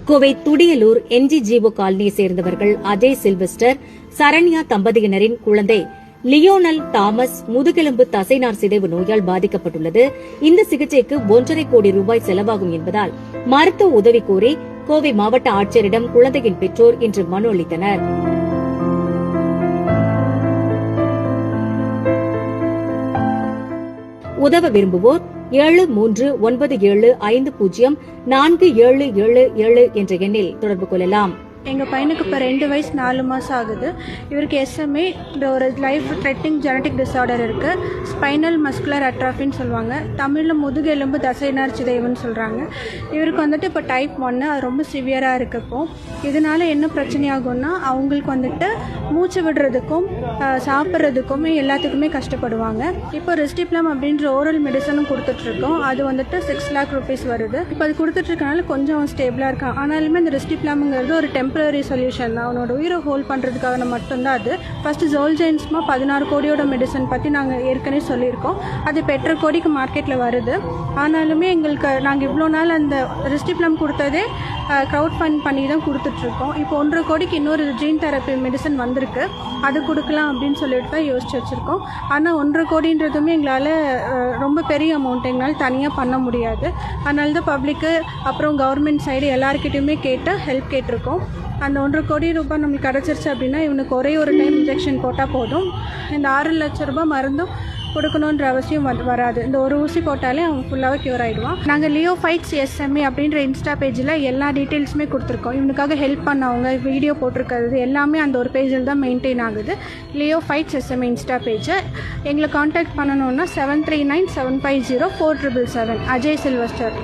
Kovai Thudiyalur NGGO காலனியை சேர்ந்தவர்கள் Ajay Sylvester, Saranya தம்பதியினரின் குழந்தை Lionel Thomas முதுகெலும்பு தசைநார் சிதைவு நோயால் பாதிக்கப்பட்டுள்ளது. இந்த சிகிச்சைக்கு 1.5 கோடி ரூபாய் செலவாகும் என்பதால் மருத்துவ உதவி கோரி கோவை மாவட்ட ஆட்சியரிடம் குழந்தையின் பெற்றோர் இன்று மனு அளித்தனர். உதவ விரும்புவோர் 7397504777 என்ற எண்ணில் தொடர்பு கொள்ளலாம். எங்கள் பையனுக்கு இப்போ 2 வயசு 4 மாதம் ஆகுது. இவருக்கு SMA ஒரு லைஃப் த்ரெட்டிங் ஜெனட்டிக் டிஸார்டர் இருக்குது. ஸ்பைனல் மஸ்குலர் அட்ராஃபின்னு சொல்லுவாங்க, தமிழில் முதுகெலும்பு தசைநார் சிதைவுன்னு சொல்கிறாங்க. இவருக்கு வந்துட்டு இப்போ டைப் 1, அது ரொம்ப சிவியராக இருக்குது. இதனால் என்ன பிரச்சனை ஆகும்னா அவங்களுக்கு வந்துட்டு மூச்சு விடுறதுக்கும் சாப்பிட்றதுக்குமே எல்லாத்துக்குமே கஷ்டப்படுவாங்க. இப்போ ரெஸ்டிப்ளம் அப்படின்ற ஓரல் மெடிசனும் கொடுத்துட்ருக்கோம். அது வந்துட்டு 6 lakh rupees வருது. இப்போ அது கொடுத்துட்ருக்கனால கொஞ்சம் ஸ்டேபிளாக இருக்கான். ஆனாலுமே இந்த ரெஸ்டிப்ளம்ங்கிறது ஒரு டெம்பரரி சொல்யூஷன் தான். அவனோட உயிரை ஹோல்ட் பண்ணுறதுக்காக மட்டும்தான் அது. ஃபஸ்ட்டு ஜோல்ஜென்ஸ்மா 16 கோடியோட மெடிசன் பற்றி நாங்கள் ஏற்கனவே சொல்லியிருக்கோம். அது இப்போ 8.5 கோடிக்கு மார்க்கெட்டில் வருது. ஆனாலுமே எங்களுக்கு நாங்கள் இவ்வளோ நாள் அந்த ரெஸ்டிப்ளம் கொடுத்ததே க்ரௌட் ஃபண்ட் பண்ணி தான் கொடுத்துட்ருக்கோம். இப்போ 1.5 கோடிக்கு இன்னொரு ஜீன் தெரப்பி மெடிசன் வந்திருக்கு, அது கொடுக்கலாம் அப்படின்னு சொல்லிட்டு தான் யோசிச்சு வச்சுருக்கோம். ஆனால் 1.5 கோடின்றதுமே எங்களால் ரொம்ப பெரிய அமௌண்ட் எங்களால் தனியாக பண்ண முடியாது. அதனால தான் பப்ளிக்கு அப்புறம் கவர்மெண்ட் சைடு எல்லாருக்கிட்டையுமே கேட்டு ஹெல்ப் கேட்டிருக்கோம். அந்த 1.5 கோடி ரூபாய் நம்மளுக்கு கிடச்சிருச்சு அப்படின்னா இவனுக்கு ஒரே ஒரு டைம் இன்ஜெக்ஷன் போட்டால் போதும். இந்த 6 லட்ச ரூபாய் மருந்தும் கொடுக்கணுன்ற அவசியம் வராது. இந்த ஒரு ஊசி போட்டாலே அவன் ஃபுல்லாகவே க்யூர் ஆகிடுவான். நாங்கள் லியோ ஃபைட்ஸ் SMA அப்படின்ற இன்ஸ்டா பேஜில் எல்லா டீட்டெயில்ஸுமே கொடுத்துருக்கோம். இவனுக்காக ஹெல்ப் பண்ணவங்க வீடியோ போட்டிருக்கிறது எல்லாமே அந்த ஒரு பேஜில் தான் மெயின்டைன் ஆகுது. லியோ ஃபைட்ஸ் SMA இன்ஸ்டா பேஜை எங்களை காண்டாக்ட் பண்ணணுன்னா 7397504777 அஜய் சில்வஸ்டர்.